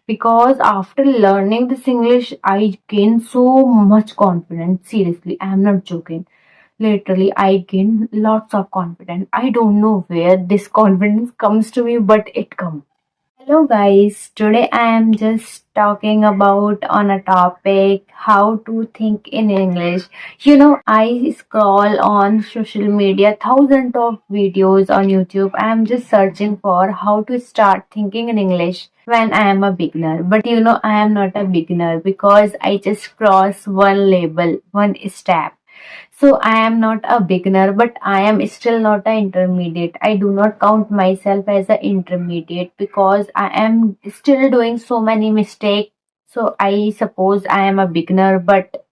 because after learning this English, I gained so much confidence. Seriously, I am not joking. Literally, I gained lots of confidence. I don't know where this confidence comes to me, but it comes. Hello guys, today I am just talking about on a topic how to think in English. I scroll on social media thousands of videos on YouTube. I am just searching for how to start thinking in English when I am a beginner. But I am not a beginner because I just cross one label, one step. So I am not a beginner, but I am still not an intermediate. I do not count myself as an intermediate because I am still doing so many mistakes. So I suppose I am a beginner, but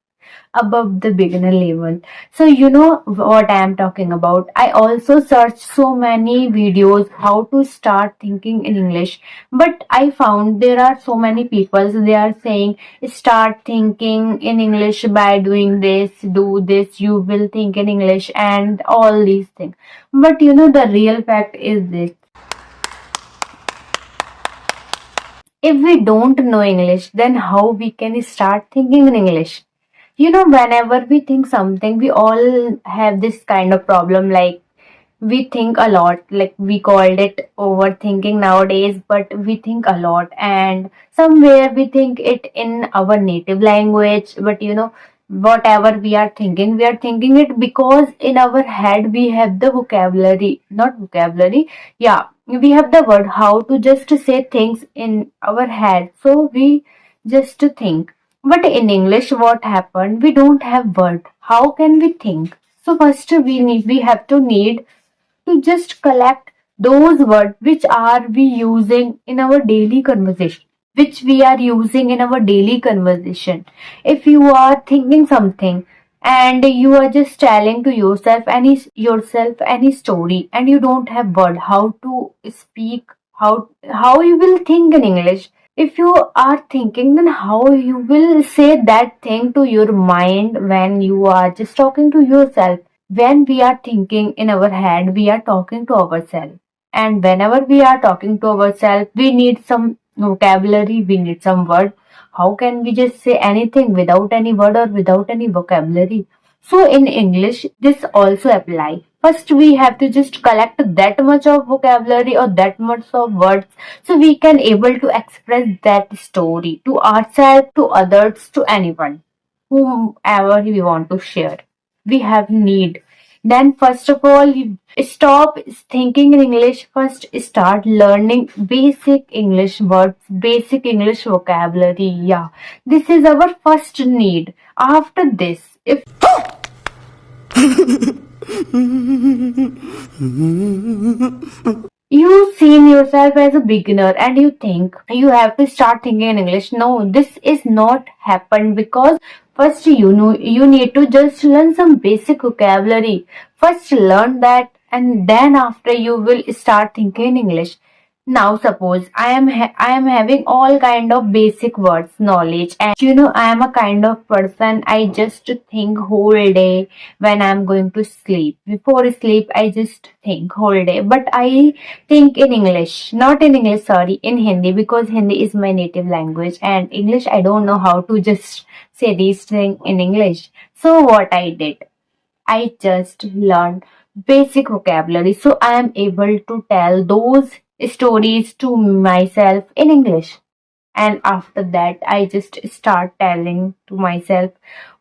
above the beginner level. So you know what I am talking about. I also searched so many videos how to start thinking in English, but I found there are so many people, they are saying start thinking in English by doing this, do this, you will think in English and all these things. But the real fact is this. If we don't know English, then how we can start thinking in English? Whenever we think something, we all have this kind of problem, like we think a lot, like we called it overthinking nowadays, but we think a lot, and somewhere we think it in our native language. But whatever we are thinking it because in our head we have the vocabulary, not vocabulary, yeah, we have the word how to just say things in our head, so we just think. But in English, what happened? We don't have word. How can we think? So first we have to need to just collect those words which are we using in our daily conversation, which we are using in our daily conversation. If you are thinking something and you are just telling to yourself any story and you don't have word how to speak, how you will think in English. If you are thinking, then how you will say that thing to your mind when you are just talking to yourself? When we are thinking in our head, we are talking to ourselves. And whenever we are talking to ourselves, we need some vocabulary, we need some word. How can we just say anything without any word or without any vocabulary? So in English, this also apply. First, we have to just collect that much of vocabulary or that much of words so we can able to express that story to ourselves, to others, to anyone, whomever we want to share. We have need. Then first of all, you stop thinking in English. First, start learning basic English words, basic English vocabulary. Yeah, this is our first need. After this, if you seen yourself as a beginner and you think you have to start thinking in English, no, this is not happen, because first you need to just learn some basic vocabulary. First learn that, and then after you will start thinking in English. Now suppose I am having all kind of basic words knowledge, and I am a kind of person, I just think whole day. When I'm going to sleep, before sleep, I just think whole day, but I think in English, not in English, sorry, in Hindi, because Hindi is my native language, and English I don't know how to just say these things in English. So what I did, I just learned basic vocabulary so I am able to tell those stories to myself in English. And after that, I just start telling to myself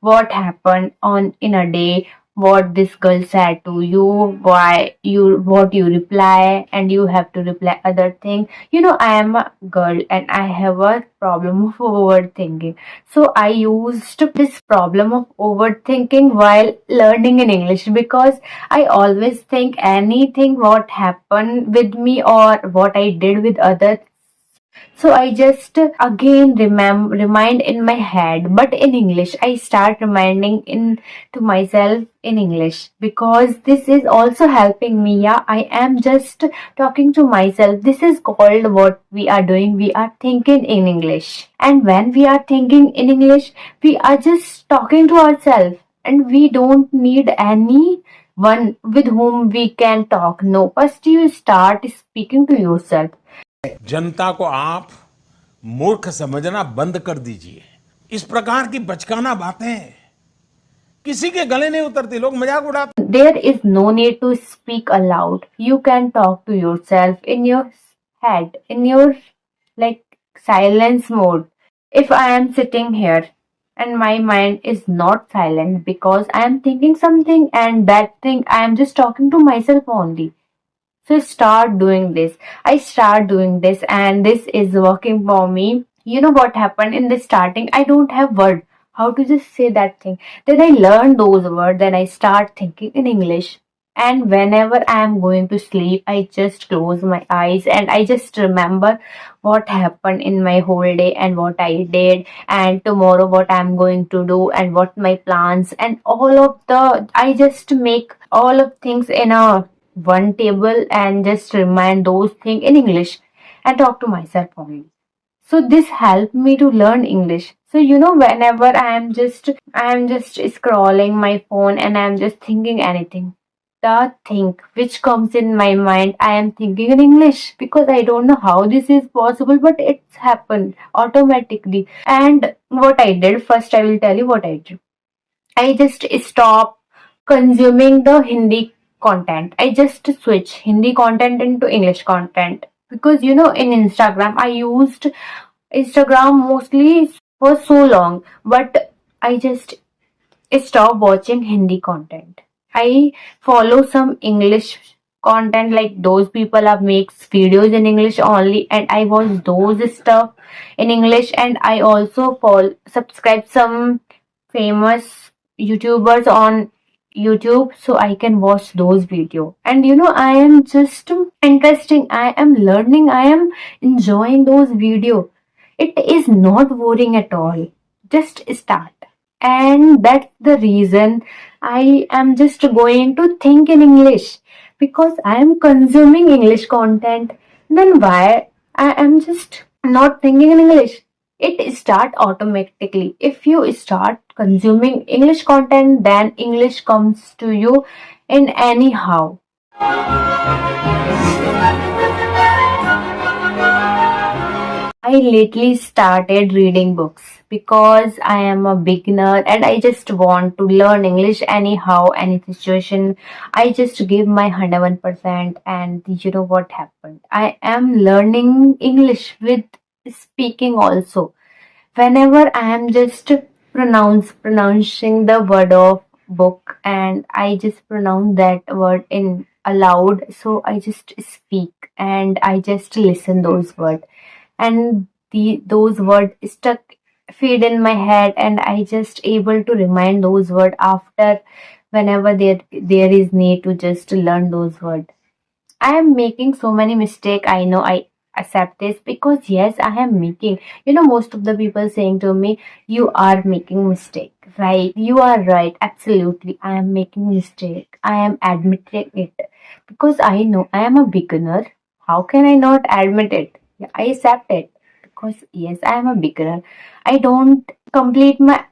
what happened on in a day, what this girl said to you, why you what you reply, and you have to reply other thing. I am a girl and I have a problem of overthinking. So I used this problem of overthinking while learning in English, because I always think anything what happened with me or what I did with others, so I just again remind in my head, but in English. I start reminding in to myself in English, because this is also helping me. Yeah, I am just talking to myself. This is called what we are doing. We are thinking in English. And when we are thinking in English, we are just talking to ourselves, and we don't need any one with whom we can talk. No, first you start speaking to yourself. जनता को आप मूर्ख समझना बंद कर दीजिए। इस प्रकार की बचकाना बातें किसी के गले नहीं उतरती, लोग मजाक उड़ाते। There is no need to speak aloud. You can talk to yourself in your head, in your like silence mode. If I am sitting here and my mind is not silent because I am thinking something and that thing I am just talking to myself only. So start doing this. I start doing this and this is working for me. You know what happened in the starting? I don't have word how to just say that thing. Then I learn those words, then I start thinking in English. And whenever I am going to sleep, I just close my eyes and I just remember what happened in my whole day and what I did, and tomorrow what I'm going to do and what my plans, and all of the I just make all of things in a one table and just remind those things in English and talk to myself only. So this helped me to learn English. So whenever I am just scrolling my phone and I'm just thinking anything, the thing which comes in my mind, I am thinking in English because I don't know how this is possible, but it's happened automatically. And what I did first, I will tell you what I did. I just stop consuming the Hindi content. I just switch Hindi content into English content because in Instagram I used Instagram mostly for so long, but I just stop watching Hindi content. I follow some English content, like those people are makes videos in English only, and I watch those stuff in English. And I also follow subscribe some famous YouTubers on YouTube so I can watch those videos. And I am just interesting. I am learning. I am enjoying those videos. It is not boring at all. Just start. And that's the reason I am just going to think in English because I am consuming English content. Then why I am just not thinking in English? It start automatically. If you start consuming English content, then English comes to you in anyhow. I lately started reading books because I am a beginner and I just want to learn English anyhow, any situation. I just give my 101%, and you know what happened? I am learning English with speaking also. Whenever I am just pronouncing the word of book and I just pronounce that word in aloud, so I just speak and I just listen those words, and those words stuck feed in my head, and I just able to remind those words after whenever there is need to just learn those words. I am making so many mistakes. I know, I accept this because yes, I am making. Most of the people saying to me, "You are making mistake, right? You are right. Absolutely, I am making mistake. I am admitting it because I know I am a beginner. How can I not admit it? Yeah, I accept it because yes, I am a beginner. I don't complete my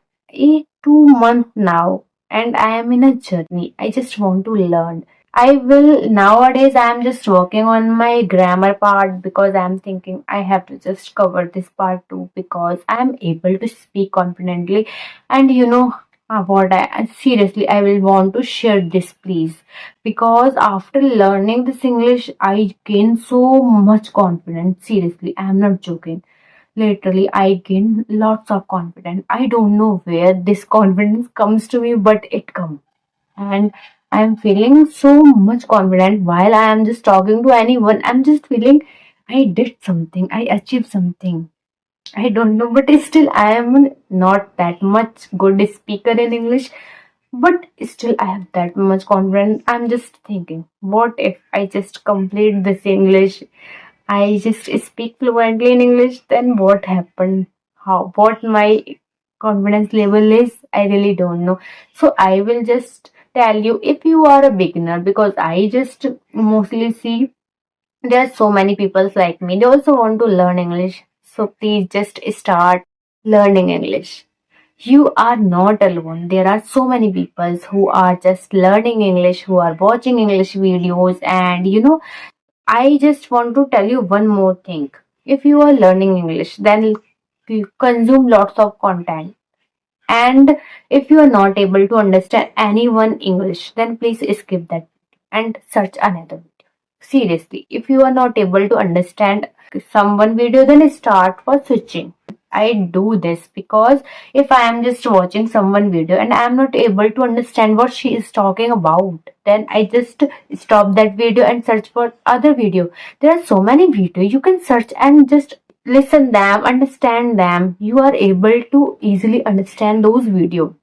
2 months now, and I am in a journey. I just want to learn. I will nowadays I'm just working on my grammar part because I'm thinking I have to just cover this part too because I'm able to speak confidently. And what I seriously I will want to share this please, because after learning this English I gain so much confidence. Seriously, I am not joking. Literally, I gain lots of confidence. I don't know where this confidence comes to me, but it comes, and I'm feeling so much confident while I am just talking to anyone. I'm just feeling I did something, I achieved something. I don't know, but still I am not that much good speaker in English, but still I have that much confidence. I'm just thinking, what if I just complete this English? I just speak fluently in English, then what happened? How what my confidence level is? I really don't know. So I will just tell you if you are a beginner, because I just mostly see there are so many people like me. They also want to learn English. So please just start learning English. You are not alone. There are so many people who are just learning English, who are watching English videos, and I just want to tell you one more thing. If you are learning English, then you consume lots of content. And if you are not able to understand anyone English, then please skip that and search another video. Seriously, if you are not able to understand someone video, then start for switching. I do this because if I am just watching someone video and I am not able to understand what she is talking about, then I just stop that video and search for other video. There are so many videos you can search and just listen them, understand them. You are able to easily understand those videos,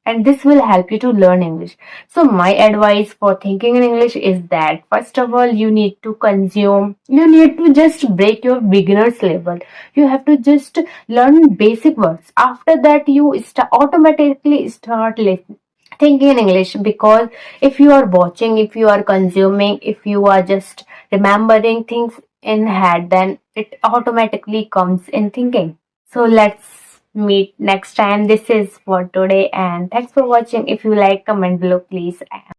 and this will help you to learn English. So my advice for thinking in English is that first of all, you need to consume, you need to just break your beginner's level. You have to just learn basic words. After that, you automatically start thinking in English, because if you are watching, if you are consuming, if you are just remembering things in head, then it automatically comes in thinking. So let's meet next time. This is for today, and thanks for watching. If you like, comment below, please.